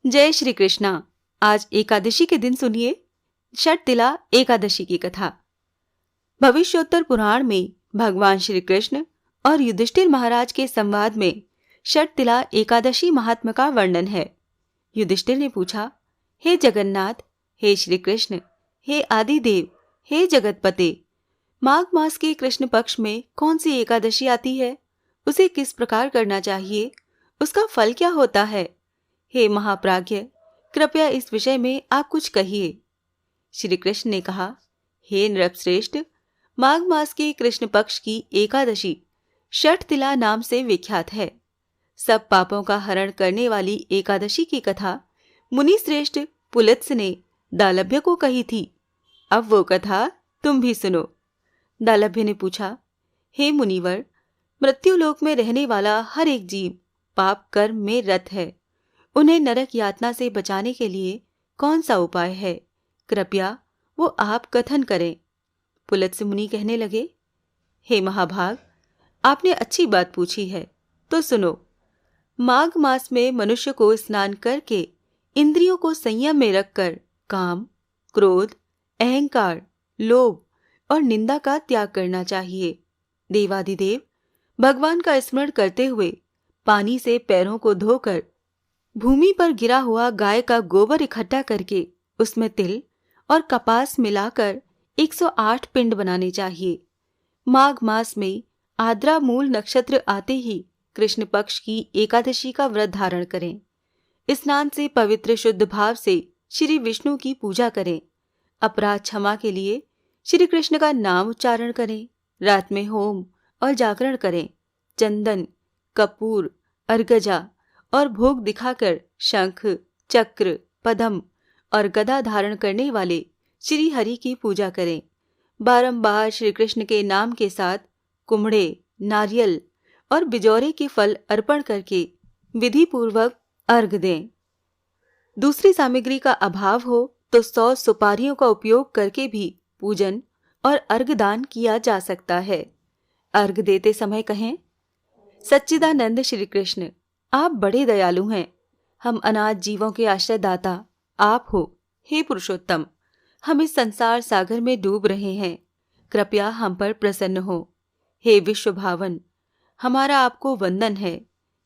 जय श्री कृष्णा। आज एकादशी के दिन सुनिए षटतिला एकादशी की कथा। भविष्योत्तर पुराण में भगवान श्री कृष्ण और युधिष्ठिर महाराज के संवाद में षटतिला एकादशी महात्म का वर्णन है। युधिष्ठिर ने पूछा, हे जगन्नाथ, हे श्री कृष्ण, हे आदिदेव, हे जगतपते, माघ मास के कृष्ण पक्ष में कौन सी एकादशी आती है? उसे किस प्रकार करना चाहिए? उसका फल क्या होता है? हे महाप्राज्ञ, कृपया इस विषय में आप कुछ कहिए। श्री कृष्ण ने कहा, हे नृपश्रेष्ठ, माघ मास के कृष्ण पक्ष की एकादशी षटतिला नाम से विख्यात है। सब पापों का हरण करने वाली एकादशी की कथा मुनि श्रेष्ठ पुलत्स ने दालभ्य को कही थी। अब वो कथा तुम भी सुनो। दालभ्य ने पूछा, हे मुनिवर, मृत्युलोक में रहने वाला हर एक जीव पाप कर्म में रत है। उन्हें नरक यातना से बचाने के लिए कौन सा उपाय है? कृपया वो आप कथन करें। पुलत्स मुनि कहने लगे, हे महाभाग, आपने अच्छी बात पूछी है, तो सुनो। माघ मास में मनुष्य को स्नान करके इंद्रियों को संयम में रखकर काम, क्रोध, अहंकार, लोभ और निंदा का त्याग करना चाहिए। देवादिदेव भगवान का स्मरण करते हुए पानी से पैरों को धोकर भूमि पर गिरा हुआ गाय का गोबर इकट्ठा करके उसमें तिल और कपास मिलाकर 108 पिंड बनाने चाहिए। माघ मास में आद्रा मूल नक्षत्र आते ही कृष्ण पक्ष की एकादशी का व्रत धारण करें। स्नान से पवित्र शुद्ध भाव से श्री विष्णु की पूजा करें। अपराध क्षमा के लिए श्री कृष्ण का नाम उच्चारण करें। रात में होम और जागरण करें। चंदन, कपूर, अर्गजा और भोग दिखाकर शंख, चक्र, पद्म और गदा धारण करने वाले श्री हरि की पूजा करें। बारंबार श्री कृष्ण के नाम के साथ कुम्हड़े, नारियल और बिजौरे के फल अर्पण करके विधि पूर्वक अर्घ दें। दूसरी सामग्री का अभाव हो तो 100 सुपारियों का उपयोग करके भी पूजन और अर्घदान किया जा सकता है। अर्घ देते समय कहें, सच्चिदानंद श्री कृष्ण, आप बड़े दयालु हैं। हम अनाथ जीवों के आश्रयदाता आप हो। हे पुरुषोत्तम, हम इस संसार सागर में डूब रहे हैं, कृपया हम पर प्रसन्न हो। हे विश्व भावन, हमारा आपको वंदन है।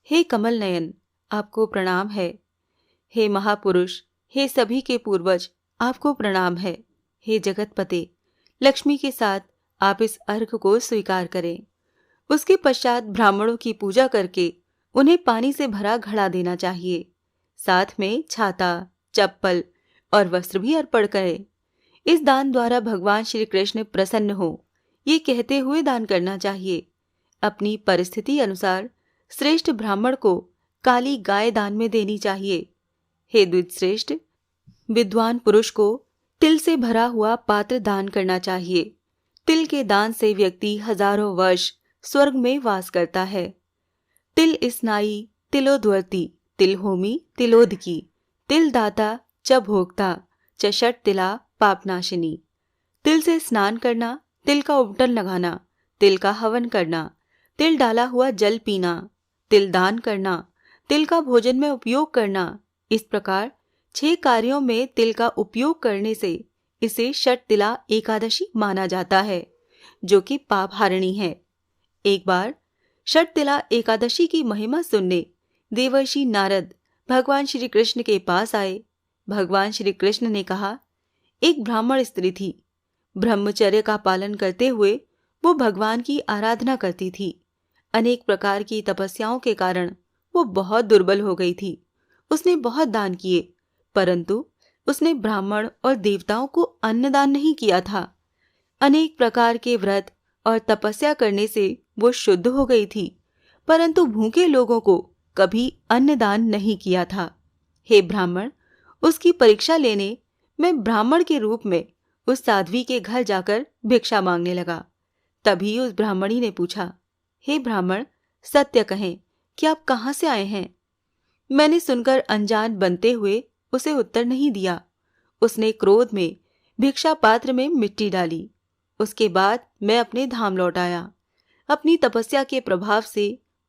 हे कमल नयन, आपको प्रणाम है। हे महापुरुष, हे सभी के पूर्वज, आपको प्रणाम है। हे जगतपते, लक्ष्मी के साथ आप इस अर्घ को स्वीकार करें। उसके पश्चात ब्राह्मणों की पूजा करके उन्हें पानी से भरा घड़ा देना चाहिए। साथ में छाता, चप्पल और वस्त्र भी अर्पण करें। इस दान द्वारा भगवान श्री कृष्ण प्रसन्न हो, ये कहते हुए दान करना चाहिए। अपनी परिस्थिति अनुसार श्रेष्ठ ब्राह्मण को काली गाय दान में देनी चाहिए। हे द्विजश्रेष्ठ, विद्वान पुरुष को तिल से भरा हुआ पात्र दान करना चाहिए। तिल के दान से व्यक्ति हजारों वर्ष स्वर्ग में वास करता है। तिल स्नाई तिलोद्वर्ती, तिलहोमी तिलोदकी, तिलदाता च भोक्ता च षटतिला पापनाशिनी। तिल से स्नान करना, तिल का उबटन लगाना, तिल का हवन करना, तिल डाला हुआ जल पीना, तिल दान करना, तिल का भोजन में उपयोग करना, इस प्रकार 6 कार्यों में तिल का उपयोग करने से इसे षटतिला एकादशी माना जाता है, जो कि पाप हारिणी है। एक बार षटतिला एकादशी की महिमा सुनने देवर्षि नारद भगवान श्री कृष्ण के पास आए। भगवान श्री कृष्ण ने कहा, एक ब्राह्मण स्त्री थी। ब्रह्मचर्य का पालन करते हुए वो भगवान की आराधना करती थी। अनेक प्रकार की तपस्याओं के कारण वो बहुत दुर्बल हो गई थी। उसने बहुत दान किए, परंतु उसने ब्राह्मण और देवताओं को अन्नदान नहीं किया था। अनेक प्रकार के व्रत और तपस्या करने से वो शुद्ध हो गई थी, परंतु भूखे लोगों को कभी अन्नदान नहीं किया था। हे ब्राह्मण, उसकी परीक्षा लेने मैं ब्राह्मण के रूप में उस साध्वी के घर जाकर भिक्षा मांगने लगा। तभी उस ब्राह्मणी ने पूछा, हे ब्राह्मण, सत्य कहें कि आप कहाँ से आए हैं? मैंने सुनकर अनजान बनते हुए उसे उत्तर नहीं दिया। उसने क्रोध में भिक्षा पात्र में मिट्टी डाली। उसके बाद मैं अपने धाम लौट आया। अपनी तपस्या के प्रभाव से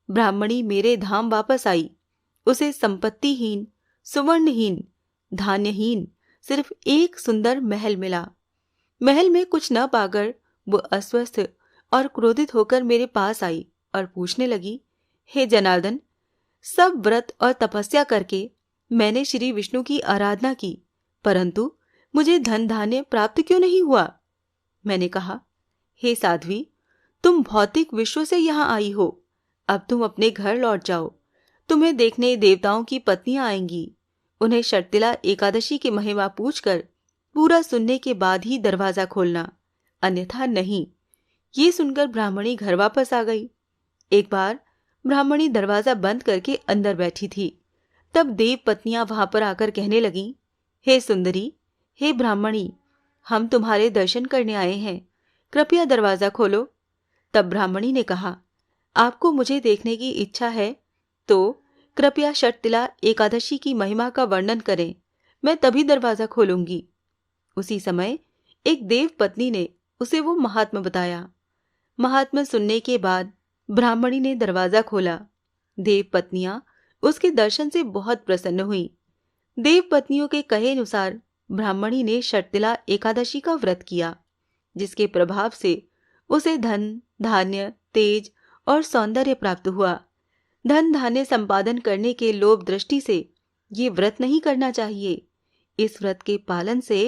ब्राह्मणी मेरे धाम वापस आई। उसे संपत्तिहीन, सुवर्णहीन, धान्यहीन सिर्फ एक सुंदर महल मिला। महल में कुछ न पाकर वो अस्वस्थ और क्रोधित होकर मेरे पास आई और पूछने लगी, हे जनार्दन, सब व्रत और तपस्या करके मैंने श्री विष्णु की आराधना की, परंतु मुझे धन धान्य प्राप्त क्यों नहीं हुआ? मैंने कहा, हे साध्वी, तुम भौतिक विश्व से यहाँ आई हो, अब तुम अपने घर लौट जाओ। तुम्हें देखने देवताओं की पत्नियां आएंगी। उन्हें शर्तिला एकादशी की महिमा पूछकर पूरा सुनने के बाद ही दरवाजा खोलना, अन्यथा नहीं। ये सुनकर ब्राह्मणी घर वापस आ गई। एक बार ब्राह्मणी दरवाजा बंद करके अंदर बैठी थी। तब देव पत्नियां वहां पर आकर कहने लगीं, हे सुंदरी, हे ब्राह्मणी, हम तुम्हारे दर्शन करने आए हैं, कृपया दरवाजा खोलो। तब ब्राह्मणी ने कहा, आपको मुझे देखने की इच्छा है तो कृपया शर्तिला एकादशी की महिमा का वर्णन करें, मैं तभी दरवाजा खोलूंगी। उसी समय एक देव पत्नी ने उसे वो महात्मा बताया। महात्मा सुनने के बाद ब्राह्मणी ने दरवाजा खोला। देव पत्नियां उसके दर्शन से बहुत प्रसन्न हुई। देव पत्नियों के कहे अनुसार ब्राह्मणी ने शर्तिला एकादशी का व्रत किया, जिसके प्रभाव से उसे धन, धान्य, तेज और सौंदर्य प्राप्त हुआ। धन धान्य संपादन करने के लोभ दृष्टि से ये व्रत नहीं करना चाहिए। इस व्रत के पालन से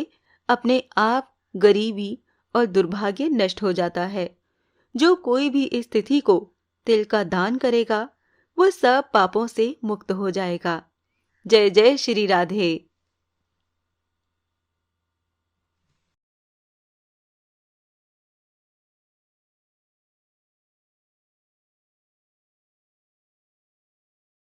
अपने आप गरीबी और दुर्भाग्य नष्ट हो जाता है। जो कोई भी इस तिथि को तिल का दान करेगा, वो सब पापों से मुक्त हो जाएगा। जय जय श्री राधे।